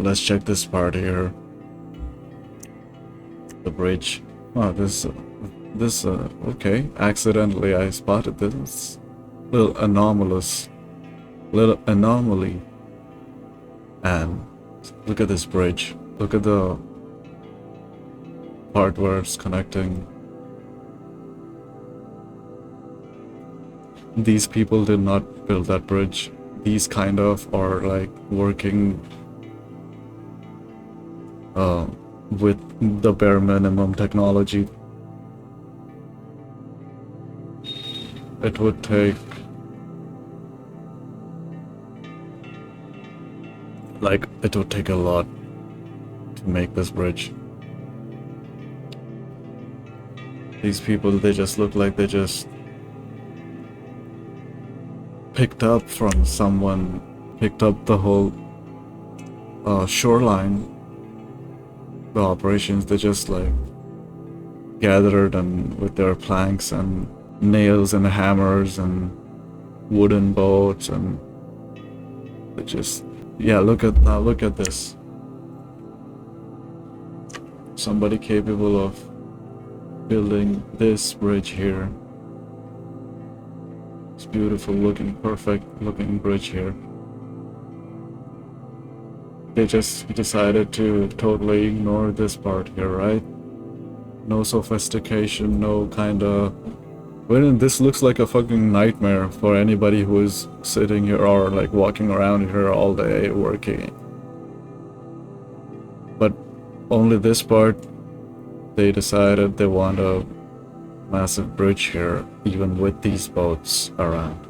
let's check this part here. The bridge. Oh, okay. Accidentally, I spotted this little anomaly. And look at this bridge. Look at the part where it's connecting. These people did not build that bridge. These kind of are like working with the bare minimum technology. It would take a lot to make this bridge. These people, they just look like they just picked up from someone, picked up the whole shoreline. The operations, they just like gathered and with their planks and nails and hammers and wooden boats, and they just, yeah, look at this. Somebody capable of building this bridge here. It's beautiful looking, perfect looking bridge here. They just decided to totally ignore this part here, right? No sophistication, no kinda... Well, this looks like a fucking nightmare for anybody who is sitting here or like walking around here all day working. But only this part, they decided they want a massive bridge here, even with these boats around.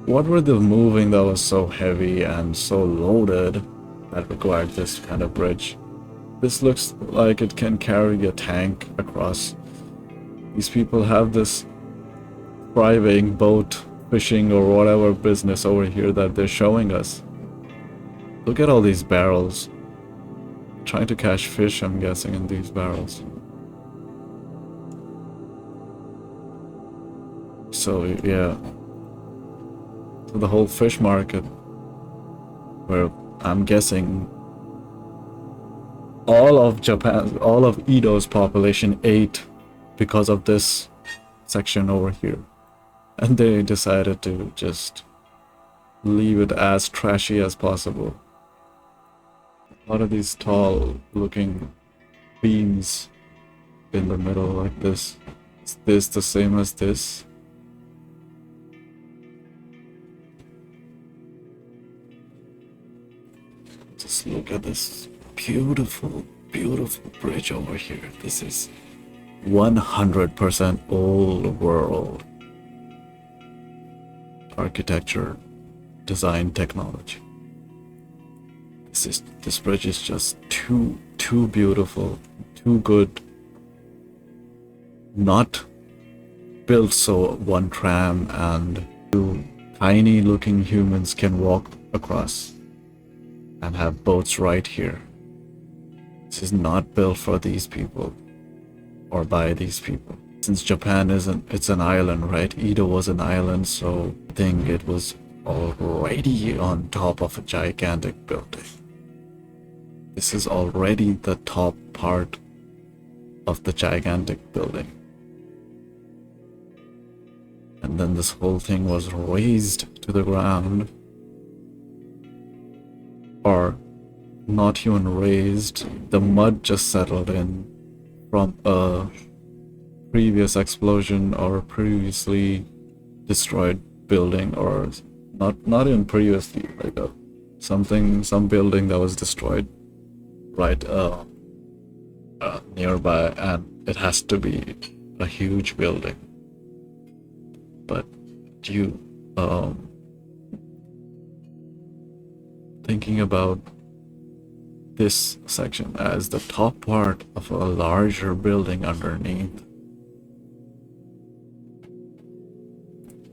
What were they moving that was so heavy and so loaded that required this kind of bridge? This looks like it can carry a tank across. These people have this thriving boat fishing or whatever business over here that they're showing us. Look at all these barrels. Trying to catch fish, I'm guessing, in these barrels. So, yeah. So the whole fish market, where I'm guessing all of Edo's population ate because of this section over here. And they decided to just leave it as trashy as possible. A lot of these tall looking beams in the middle like this. Is this the same as this? Just look at this beautiful, beautiful bridge over here. This is 100% old world architecture, design, technology. This bridge is just too beautiful, too good. Not built so one tram and two tiny looking humans can walk across and have boats right here. This is not built for these people or by these people. Since Japan it's an island, right? Edo was an island, so I think it was already on top of a gigantic building. This is already the top part of the gigantic building. And then this whole thing was razed to the ground. Or not even razed, the mud just settled in from a previous explosion or previously destroyed building, or not even previously, like some building that was destroyed right nearby, and it has to be a huge building. But you thinking about this section as the top part of a larger building underneath,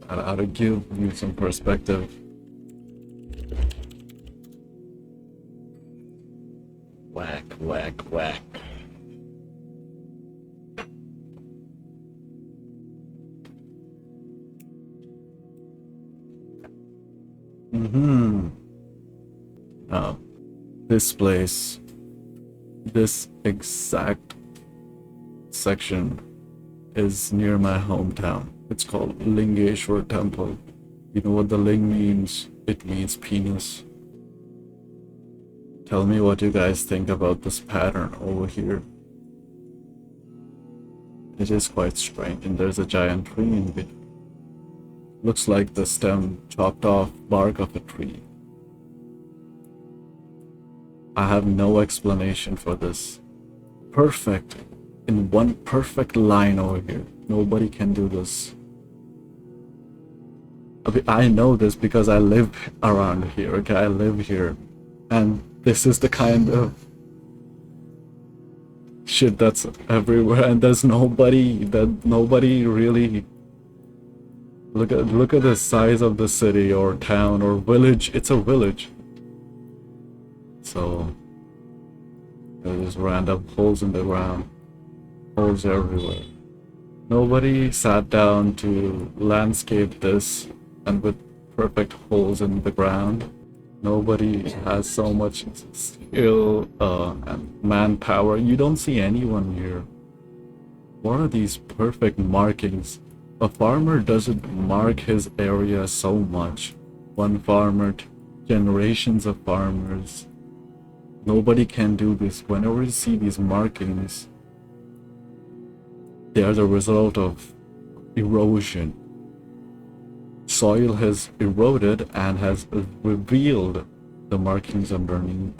to give you some perspective. Whack, whack, whack. Now, this place, this exact section is near my hometown. It's called Lingeshwar Temple. You know what the ling means? It means penis. Tell me what you guys think about this pattern over here. It is quite strange, and there's a giant tree in between. Looks like the stem chopped off bark of a tree. I have no explanation for this. Perfect. In one perfect line over here. Nobody can do this. I know this because I live around here, okay? I live here. And this is the kind of shit that's everywhere, and there's nobody really look at the size of the city or town or village. It's a village. So there's random holes in the ground. Holes everywhere. Nobody sat down to landscape this, and with perfect holes in the ground. Nobody has so much skill and manpower. You don't see anyone here. What are these perfect markings? A farmer doesn't mark his area so much. One farmer, generations of farmers. Nobody can do this. Whenever you see these markings, they are the result of erosion. Soil has eroded and has revealed the markings underneath.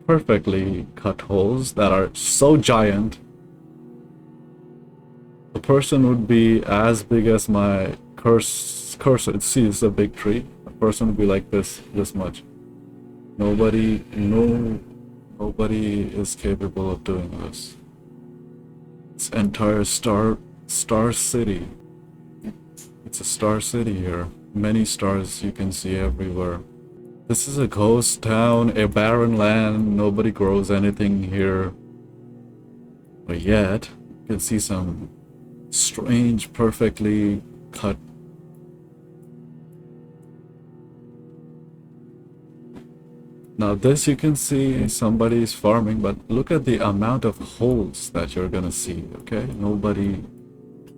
Perfectly cut holes that are so giant. The person would be as big as my cursor. See, it's a big tree. A person would be like this much. Nobody is capable of doing this. It's entire star city. It's a star city here. Many stars you can see everywhere. This is a ghost town, a barren land. Nobody grows anything here. But yet, you can see some strange, perfectly cut. Now this you can see somebody's farming, but look at the amount of holes that you're gonna see, okay? Nobody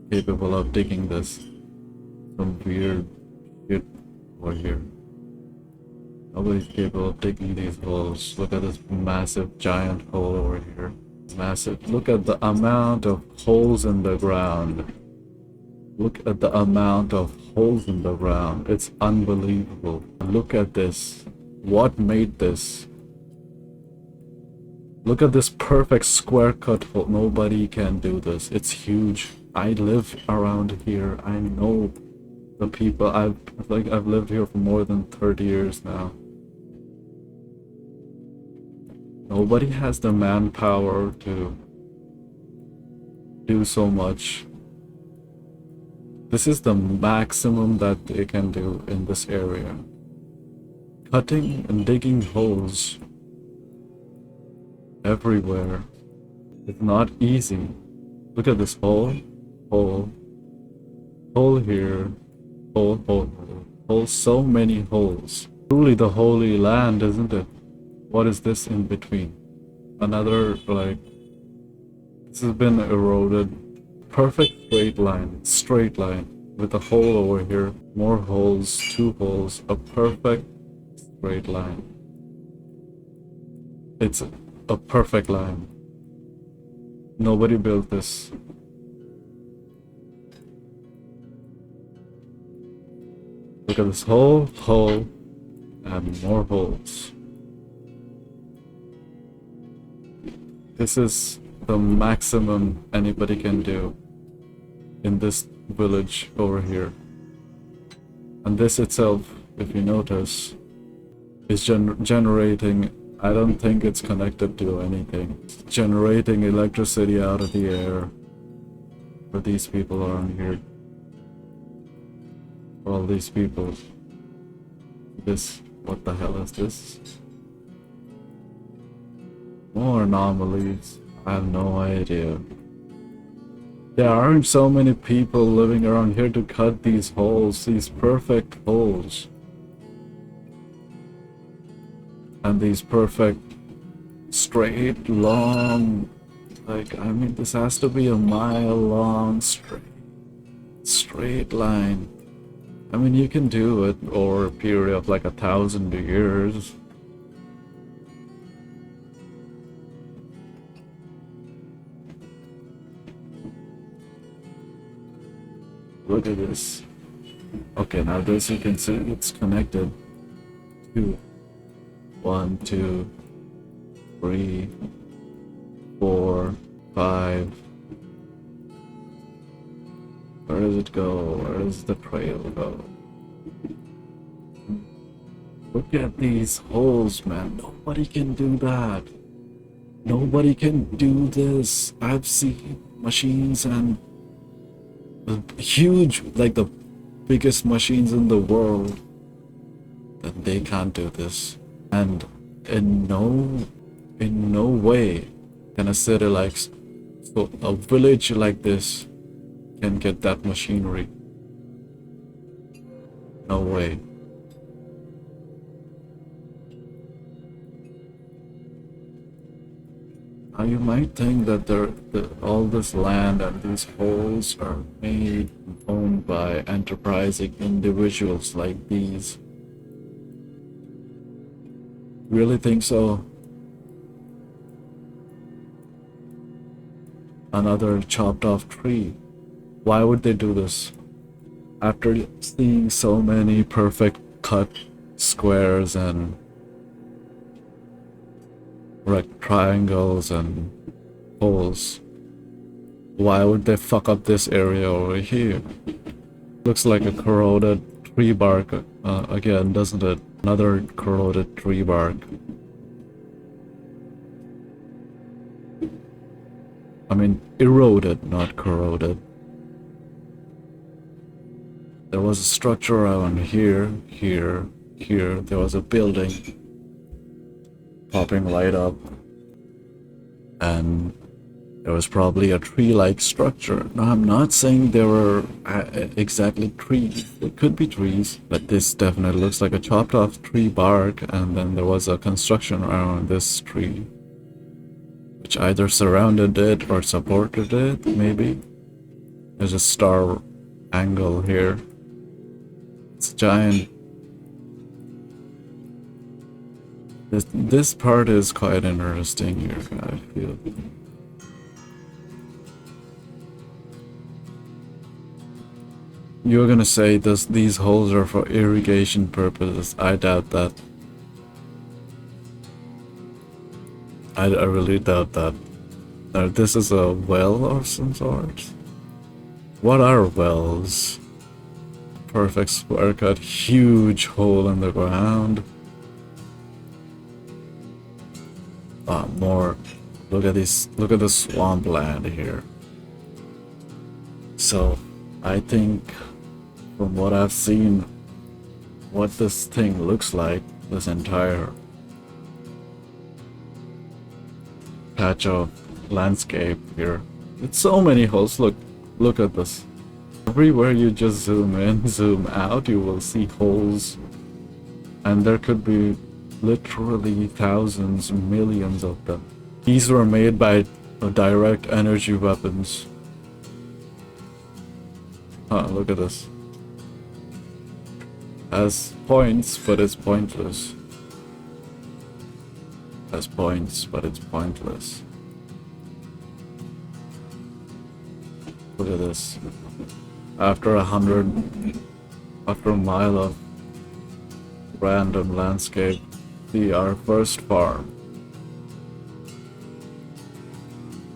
capable of digging this. Some weird shit over here. Nobody's capable of digging these holes. Look at this massive giant hole over here. Massive. Look at the amount of holes in the ground. Look at the amount of holes in the ground. It's unbelievable. Look at this. What made this? Look at this perfect square cut hole. Nobody can do this. It's huge. I live around here. I know the people. I've lived here for more than 30 years now. Nobody has the manpower to do so much. This is the maximum that they can do in this area. Cutting and digging holes everywhere is not easy. Look at this hole here, hole, so many holes. Truly the Holy Land, isn't it? What is this in between? Another, like, this has been eroded. Perfect straight line with a hole over here, more holes, 2 holes, a perfect straight line. It's a perfect line. Nobody built this. Look at this hole, and more holes. This is the maximum anybody can do in this village over here. And this itself, if you notice, is generating. I don't think it's connected to anything. It's generating electricity out of the air for these people around here. For all these people. This, what the hell is this? More anomalies. I have no idea. There aren't so many people living around here to cut these holes, these perfect holes. And these perfect, straight, long, like, I mean, this has to be a mile long, straight line. I mean, you can do it over a period of like 1,000 years. Look at this. Okay, now this you can see it's connected to 1, 2, 3, 4, 5. Where does it go? Where does the trail go? Look at these holes, man. Nobody can do that. Nobody can do this. I've seen machines and huge, like the biggest machines in the world, that they can't do this. And in no way can a city like, so a village like this can get that machinery. No way. Now you might think that all this land and these holes are made and owned by enterprising individuals like these. Really think so? Another chopped off tree. Why would they do this? After seeing so many perfect cut squares and triangles and holes, why would they fuck up this area over here? Looks like a corroded tree bark again, doesn't it? Another corroded tree bark. I mean, eroded, not corroded. There was a structure around here. There was a building popping right up, and there was probably a tree-like structure. Now, I'm not saying there were exactly trees. It could be trees, but this definitely looks like a chopped off tree bark, and then there was a construction around this tree, which either surrounded it or supported it, maybe. There's a star angle here. It's giant. This part is quite interesting here, I feel. You're gonna say these holes are for irrigation purposes. I doubt that. I really doubt that. This is a well of some sort. What are wells? Perfect square cut, huge hole in the ground. More. Look at this. Look at the swampland here. So, I think, from what I've seen, what this thing looks like, this entire patch of landscape here. It's so many holes. Look at this. Everywhere you just zoom in, zoom out, you will see holes, and there could be literally thousands, millions of them. These were made by direct energy weapons. Look at this. Has points, but it's pointless. Has points, but it's pointless. Look at this. After a mile of random landscape, see our first farm.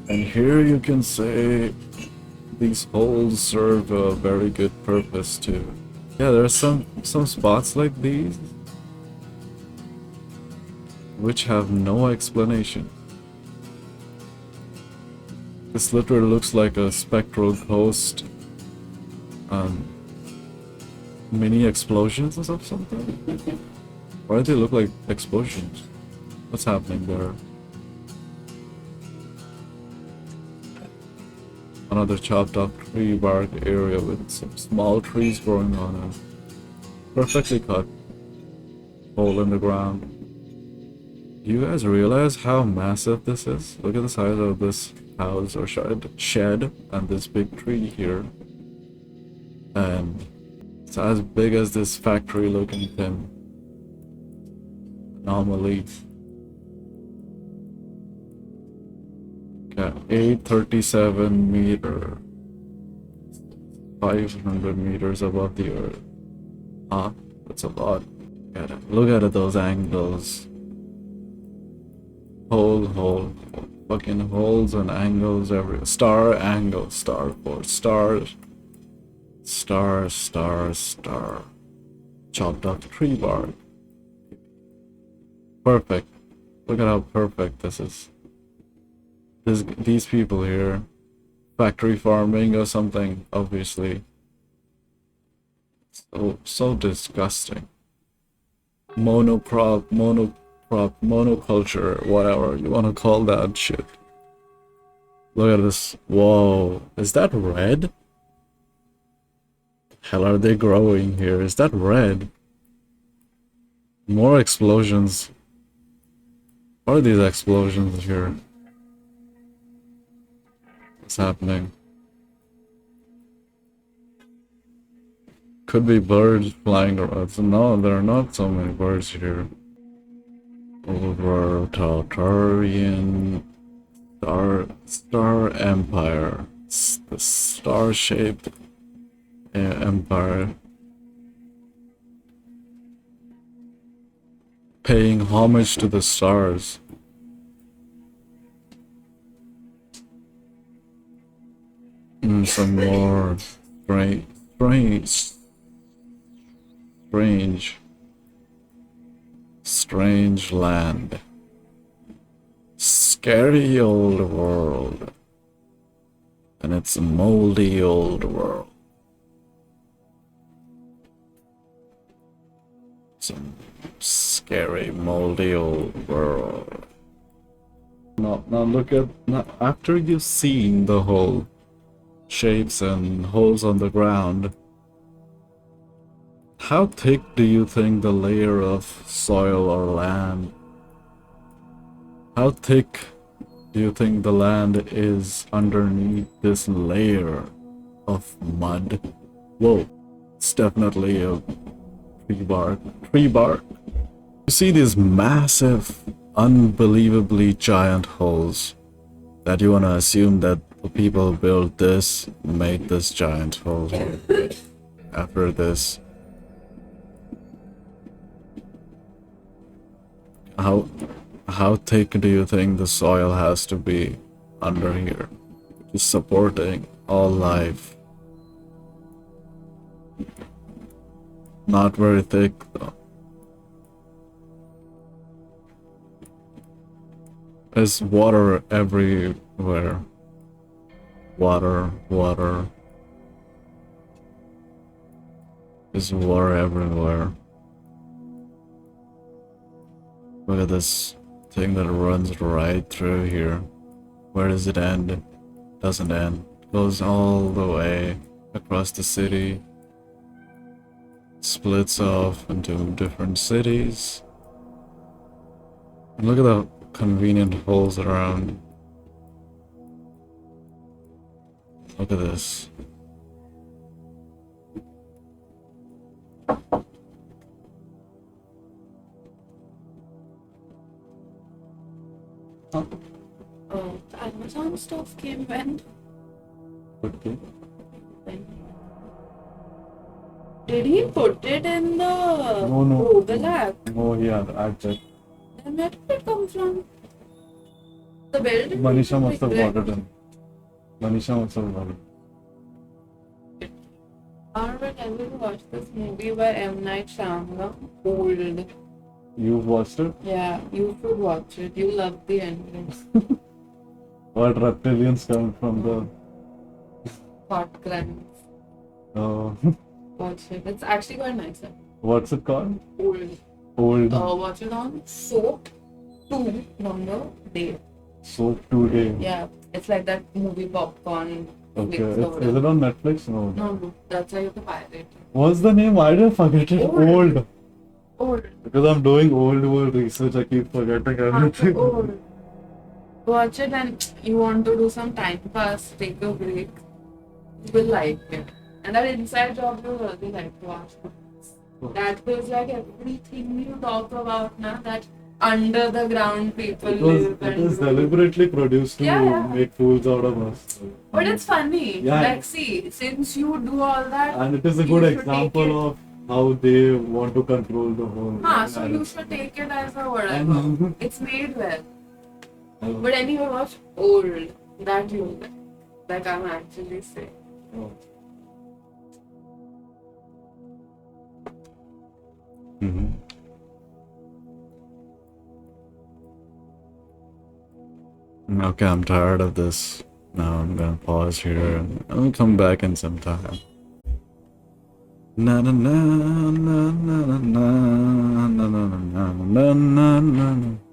And here you can say these holes serve a very good purpose too. Yeah, there are some spots like these which have no explanation. This literally looks like a spectral ghost. Mini explosions or something? Why do they look like explosions? What's happening there? Another chopped up tree bark area with some small trees growing on a perfectly cut hole in the ground. You guys realize how massive this is? Look at the size of this house or shed and this big tree here. And it's as big as this factory looking thing. Anomaly. Okay, 837 meter. 500 meters above the earth. Huh? That's a lot. Look at it, those angles. Hole. Fucking holes and angles everywhere. Star, angle, star, force, stars. Star. Chopped off tree bark. Perfect. Look at how perfect this is. These people here. Factory farming or something, obviously. So disgusting. Monoculture, whatever you want to call that shit. Look at this. Whoa. Is that red? Hell are they growing here? Is that red? More explosions. What are these explosions here? What's happening? Could be birds flying around. No, there are not so many birds here. Over Tartarian Star Empire. The star-shaped empire. Paying homage to the stars. Some more strange land. Scary old world. And it's a moldy old world. Some scary moldy old world. Now look at, after you've seen the whole shapes and holes on the ground, how thick do you think the layer of soil or land? How thick do you think the land is underneath this layer of mud? Whoa, it's definitely a tree bark. You see these massive, unbelievably giant holes that you want to assume that the people who built this made this giant hole here. After this, how thick do you think the soil has to be under here, just supporting all life? Not very thick though. There's water everywhere. Water. There's water everywhere. Look at this thing that runs right through here. Where does it end? It doesn't end. It goes all the way across the city. Splits off into different cities. And look at the convenient holes around. Look at this. Oh, the Amazon stuff came when? Okay. Did he put it in the No. Google app? Oh yeah, I checked. Then where did it come from? The building? Manisha must have got it in. Manisha must have got it. Alright, I will watch this movie by M. Night Shyamalan. Old. You've watched it? Yeah, you should watch it. You love the ending. What reptilians come from the... Hot crimes. Oh. Watch it. It's actually quite nice. What's it called? Old. Watch it on Soap 2 number day. Soap 2 Yeah, it's like that movie Popcorn. Okay, is it on Netflix? No. No, that's how you have to pirate it. What's the name? Why did I forget it? Old. Old. Because I'm doing old world research, I keep forgetting everything. Old. Watch it and you want to do some time pass, take a break. You will like it. And that inside job you will really like to watch. That feels like everything you talk about now, that under the ground people live. It was deliberately produced to make fools out of us. But it's funny. Yeah. Like, see, since you do all that. And it is a good example of how they want to control the whole. So you should take it as a whatever. It's made well. But anyway, watch Old. That you like I'm actually saying. Oh. Okay, I'm tired of this. Now I'm gonna pause here and I'll come back in some time. Na na na na na na na na na na na na na.